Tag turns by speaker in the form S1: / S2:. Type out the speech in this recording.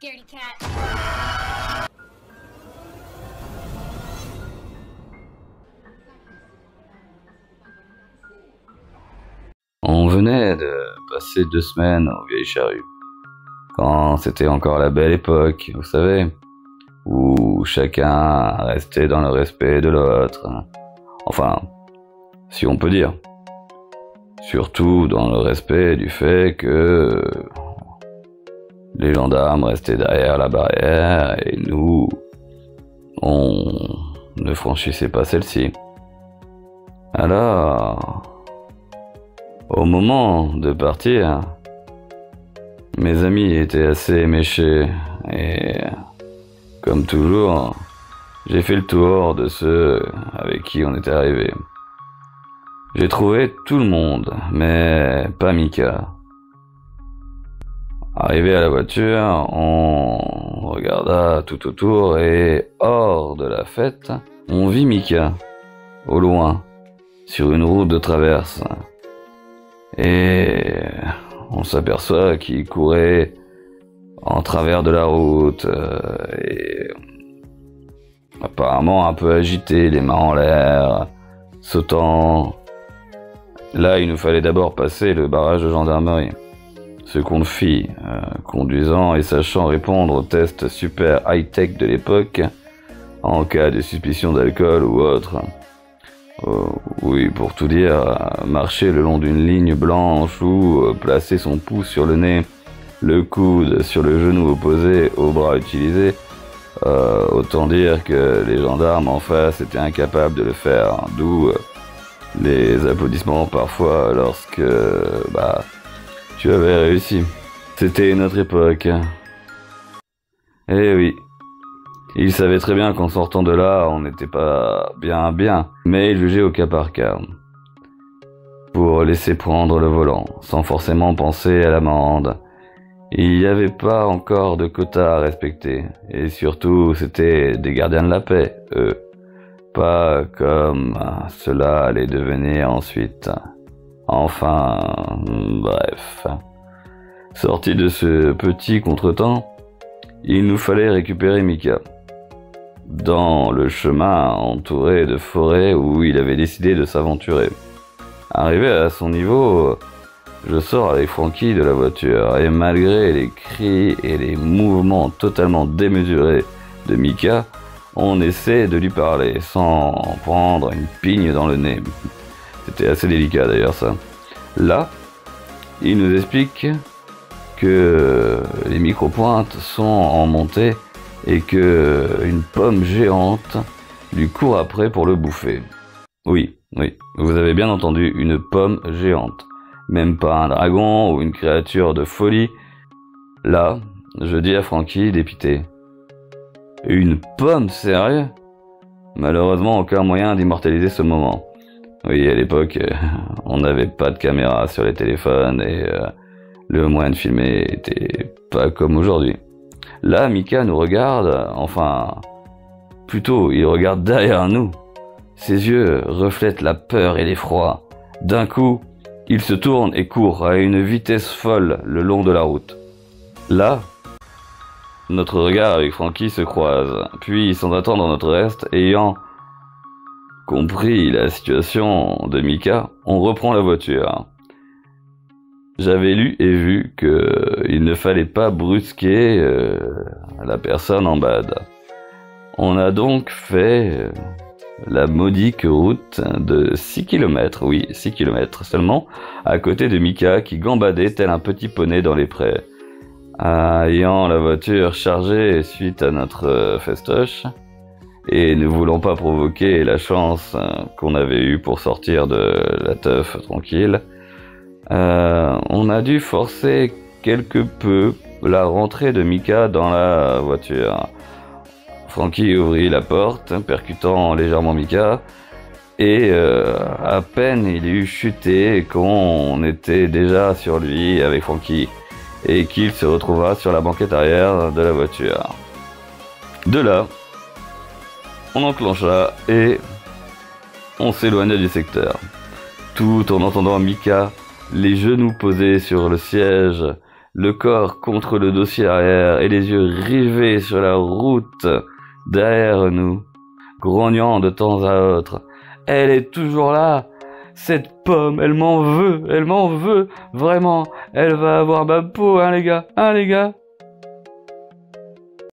S1: Scaredy cat.
S2: On venait de passer 2 semaines aux Vieilles Charrues. Quand c'était encore la belle époque, vous savez, où chacun restait dans le respect de l'autre. Enfin, si on peut dire. Surtout dans le respect du fait que les gendarmes restaient derrière la barrière et nous, on ne franchissait pas celle-ci. Alors, au moment de partir, mes amis étaient assez éméchés et, comme toujours, j'ai fait le tour de ceux avec qui on était arrivé. J'ai trouvé tout le monde, mais pas Mika. Arrivé à la voiture, on regarda tout autour et, hors de la fête, on vit Mika, au loin, sur une route de traverse. Et on s'aperçoit qu'il courait en travers de la route et apparemment un peu agité, les mains en l'air, sautant. Là, il nous fallait d'abord passer le barrage de gendarmerie. Ce qu'on fit, conduisant et sachant répondre aux tests super high-tech de l'époque, en cas de suspicion d'alcool ou autre. Oui, pour tout dire, marcher le long d'une ligne blanche ou placer son pouce sur le nez, le coude sur le genou opposé au bras utilisé, autant dire que les gendarmes en face étaient incapables de le faire, d'où les applaudissements parfois lorsque tu avais réussi. C'était notre époque. Eh oui. Il savait très bien qu'en sortant de là, on n'était pas bien, mais il jugeait au cas par cas. Pour laisser prendre le volant, sans forcément penser à l'amende. Il n'y avait pas encore de quotas à respecter, et surtout, c'était des gardiens de la paix, eux. Pas comme cela allait devenir ensuite. Enfin, bref. Sorti de ce petit contretemps, il nous fallait récupérer Mika. Dans le chemin entouré de forêts où il avait décidé de s'aventurer. Arrivé à son niveau, je sors avec Frankie de la voiture et malgré les cris et les mouvements totalement démesurés de Mika, on essaie de lui parler sans prendre une pigne dans le nez. C'était assez délicat d'ailleurs ça. Là, il nous explique que les micro-pointes sont en montée et que une pomme géante lui court après pour le bouffer. Oui, vous avez bien entendu, une pomme géante. Même pas un dragon ou une créature de folie. Là, je dis à Frankie, dépité. Une pomme, sérieux? Malheureusement, aucun moyen d'immortaliser ce moment. Oui, à l'époque, on n'avait pas de caméra sur les téléphones et le moyen de filmer était pas comme aujourd'hui. Là, Mika nous regarde, enfin, plutôt, il regarde derrière nous. Ses yeux reflètent la peur et l'effroi. D'un coup, il se tourne et court à une vitesse folle le long de la route. Là, notre regard avec Frankie se croise, puis sans attendre notre reste, ayant compris la situation de Mika, on reprend la voiture. J'avais lu et vu qu'il ne fallait pas brusquer la personne en bad. On a donc fait la modique route de 6 km, oui, 6 km seulement, à côté de Mika qui gambadait tel un petit poney dans les prés. Ayant la voiture chargée suite à notre festoche, et ne voulant pas provoquer la chance qu'on avait eue pour sortir de la teuf tranquille, on a dû forcer quelque peu la rentrée de Mika dans la voiture. Frankie ouvrit la porte, percutant légèrement Mika, et à peine il eut chuté qu'on était déjà sur lui avec Frankie, et qu'il se retrouva sur la banquette arrière de la voiture. De là, on enclencha et on s'éloigna du secteur, tout en entendant Mika, les genoux posés sur le siège, le corps contre le dossier arrière et les yeux rivés sur la route derrière nous, grognant de temps à autre. Elle est toujours là, cette pomme, elle m'en veut, vraiment, elle va avoir ma peau, hein les gars,